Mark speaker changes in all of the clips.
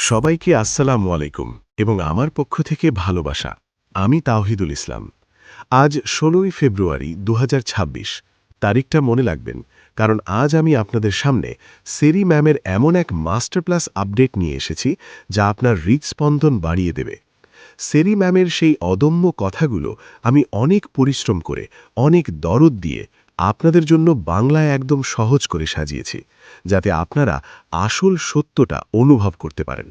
Speaker 1: সবাইকে আসসালামু আলাইকুম এবং আমার পক্ষ থেকে ভালোবাসা। আমি তাওহিদুল ইসলাম। আজ ১৬ই ফেব্রুয়ারি ২০২৬। তারিখটা মনে রাখবেন, কারণ আজ আমি আপনাদের সামনে সেরি ম্যামের এমন এক মাস্টারক্লাস আপডেট নিয়ে এসেছি যা আপনার হৃদস্পন্দন বাড়িয়ে দেবে। সেরি ম্যামের সেই অদম্য কথাগুলো আমি অনেক পরিশ্রম করে, অনেক দরদ দিয়ে আপনাদের জন্য বাংলায় একদম সহজ করে সাজিয়েছি, যাতে আপনারা আসল সত্যটা অনুভব করতে পারেন।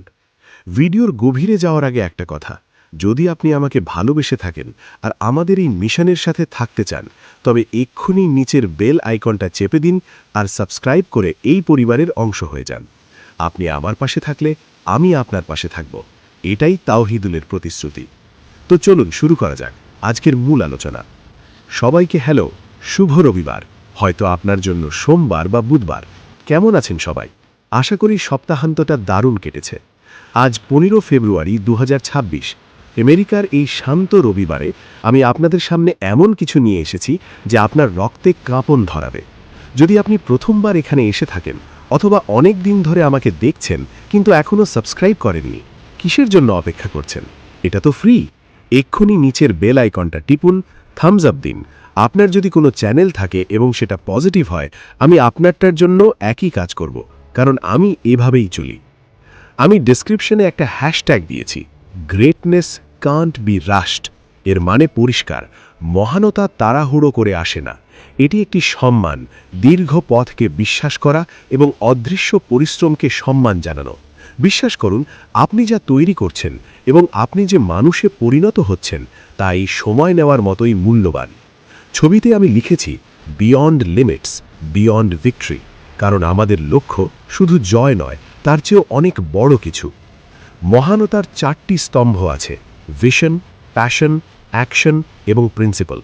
Speaker 1: ভিডিওর গভীরে যাওয়ার আগে একটা কথা, যদি আপনি আমাকে ভালোবেসে থাকেন আর আমাদের এই মিশনের সাথে থাকতে চান, তবে এক্ষুনি নিচের বেল আইকনটা চেপে দিন আর সাবস্ক্রাইব করে এই পরিবারের অংশ হয়ে যান। আপনি আমার পাশে থাকলে আমি আপনার পাশে থাকব, এটাই তাওহিদুলের প্রতিশ্রুতি। তো চলুন শুরু করা যাক আজকের মূল আলোচনা। সবাইকে হ্যালো, শুভ রবিবার, হয়তো আপনার জন্য সোমবার বা বুধবার। কেমন আছেন সবাই? আশা করি সপ্তাহান্তটা দারুণ কেটেছে। আজ ১৫ ফেব্রুয়ারি ২০২৬। আমেরিকার এই শান্ত রবিবারে আমি আপনাদের সামনে এমন কিছু নিয়ে এসেছি যা আপনার রক্তে কাঁপন ধরাবে। যদি আপনি প্রথমবার এখানে এসে থাকেন অথবা অনেক দিন ধরে আমাকে দেখছেন কিন্তু এখনও সাবস্ক্রাইব করেননি, কিসের জন্য অপেক্ষা করছেন? এটা তো ফ্রি। এক্ষুনি নিচের বেল আইকনটা টিপুন, থামস আপ দিন। আপনার যদি কোনো চ্যানেল থাকে এবং সেটা পজিটিভ হয়, আমি আপনারটার জন্য একই কাজ করব, কারণ আমি এভাবেই চলি। আমি ডেসক্রিপশনে একটা হ্যাশট্যাগ দিয়েছি, গ্রেটনেস কান্ট বি রাশড। এর মানে পরিষ্কার, মহানতা তাড়াহুড়ো করে আসে না। এটি একটি সম্মান, দীর্ঘ পথকে বিশ্বাস করা এবং অদৃশ্য পরিশ্রমকে সম্মান জানানো। বিশ্বাস করুন, আপনি যা তৈরি করছেন এবং আপনি যে মানুষে পরিণত হচ্ছেন তা এই সময় নেওয়ার মতোই মূল্যবান। ছবিতে আমি লিখেছি, বিয়ন্ড লিমিটস, বিয়ন্ড ভিক্টরি, কারণ আমাদের লক্ষ্য শুধু জয় নয়, তার চেয়েও অনেক বড় কিছু। মহানতার 4টি স্তম্ভ আছে, ভিশন, প্যাশন, অ্যাকশন এবং প্রিন্সিপাল।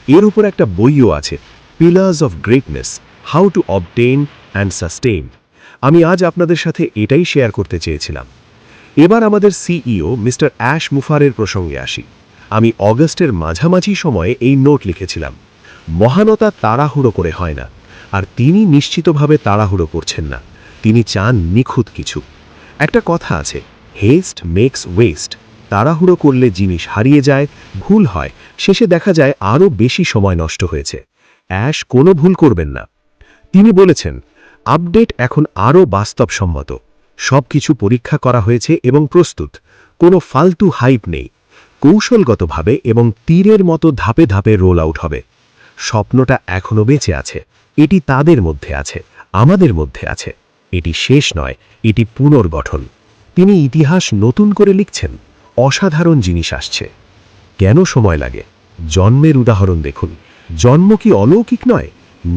Speaker 1: এর উপর একটা বইও আছে, pillars of greatness, how to obtain and sustain. আমি আজ আপনাদের সাথে এটাই শেয়ার করতে চেয়েছিলাম। এবার আমাদের সিইও মিস্টার অ্যাশ মুফারের প্রসঙ্গে আসি। আমি অগস্টের মাঝামাঝি সময়ে এই নোট লিখেছিলাম, মহানতা তাড়াহুড়ো করে হয় না, আর তিনি নিশ্চিতভাবে তাড়াহুড়ো করছেন না। তিনি চান নিখুঁত কিছু। একটা কথা আছে, হেস্ট মেক্স ওয়েস্ট। তাড়াহুড়ো করলে জিনিস হারিয়ে যায়, ভুল হয়, শেষে দেখা যায় আরও বেশি সময় নষ্ট হয়েছে। অ্যাশ কোনো ভুল করবেন না। তিনি বলেছেন, আপডেট এখন আরও বাস্তবসম্মত। সব কিছু পরীক্ষা করা হয়েছে এবং প্রস্তুত। কোনো ফালতু হাইপ নেই। কৌশলগতভাবে এবং তীরের মতো ধাপে ধাপে রোল আউট হবে। স্বপ্নটা এখনও বেঁচে আছে। এটি তাদের মধ্যে আছে, আমাদের মধ্যে আছে। এটি শেষ নয়, এটি পুনর্গঠন। তিনি ইতিহাস নতুন করে লিখছেন। অসাধারণ জিনিস আসছে। কেন সময় লাগে? জন্মের উদাহরণ দেখুন। জন্ম কি অলৌকিক নয়?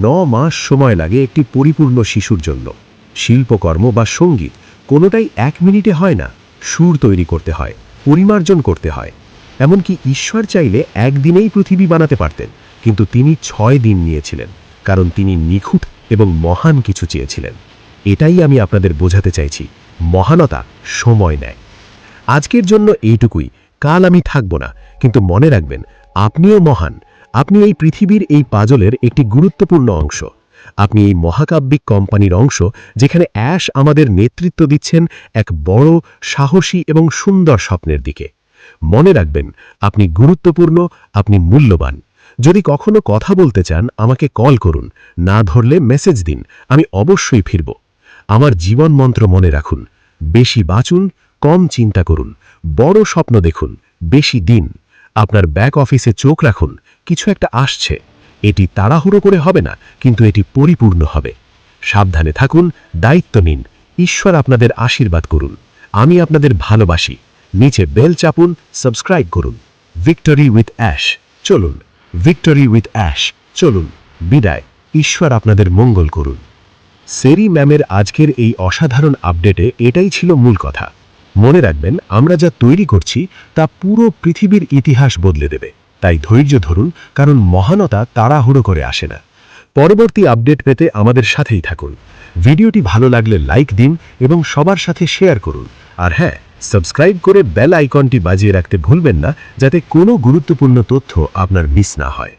Speaker 1: ৯ মাস সময় লাগে একটি পরিপূর্ণ শিশুর জন্য। শিল্পকর্ম বা সঙ্গীত কোনোটাই ১ মিনিটে হয় না। সুর তৈরি করতে হয়, পরিমার্জন করতে হয়। এমনকি ঈশ্বর চাইলে একদিনেই পৃথিবী বানাতে পারতেন, কিন্তু তিনি ৬ দিন নিয়েছিলেন, কারণ তিনি নিখুঁত এবং মহান কিছু চেয়েছিলেন। এটাই আমি আপনাদের বোঝাতে চাইছি, মহানতা সময় নেয়। আজকের জন্য এইটুকুই। কাল আমি থাকব না, কিন্তু মনে রাখবেন, আপনিও মহান। আপনি এই পৃথিবীর এই পাজলের একটি গুরুত্বপূর্ণ অংশ। আপনি এই মহাকাব্যিক কোম্পানির অংশ, যেখানে অ্যাশ আমাদের নেতৃত্ব দিচ্ছেন এক বড়, সাহসী এবং সুন্দর স্বপ্নের দিকে। মনে রাখবেন, আপনি গুরুত্বপূর্ণ, আপনি মূল্যবান। যদি কখনো কথা বলতে চান, আমাকে কল করুন, না ধরলে মেসেজ দিন, আমি অবশ্যই ফিরব। আমার জীবন মন্ত্র মনে রাখুন, বেশি বাঁচুন, কম চিন্তা করুন, বড় স্বপ্ন দেখুন, বেশি দিন। আপনার ব্যাক অফিসে চোখ রাখুন, কিছু একটা আসছে। এটি তাড়াহুড়ো করে হবে না, কিন্তু এটি পরিপূর্ণ হবে। সাবধানে থাকুন, দায়িত্ব নিন, ঈশ্বর আপনাদের আশীর্বাদ করুন। আমি আপনাদের ভালোবাসি। নিচে বেল চাপুন, সাবস্ক্রাইব করুন। Victory with ash. চলুন, ভিক্টরি উইথ অ্যাশ। চলুন, বিদায়। ঈশ্বর আপনাদের মঙ্গল করুন। সেরি ম্যামের আজকের এই অসাধারণ আপডেটে এটাই ছিল মূল কথা। মনে রাখবেন, আমরা যা তৈরি করছি তা পুরো পৃথিবীর ইতিহাস বদলে দেবে। তাই ধৈর্য ধরুন, কারণ মহানতা তাড়াহুড়ো করে আসে না। পরবর্তী আপডেট পেতে আমাদের সাথেই থাকুন। ভিডিওটি ভালো লাগলে লাইক দিন এবং সবার সাথে শেয়ার করুন। আর হ্যাঁ, সাবস্ক্রাইব করে বেল আইকনটি বাজিয়ে রাখতে ভুলবেন না, যাতে কোনো গুরুত্বপূর্ণ তথ্য আপনার মিস না হয়।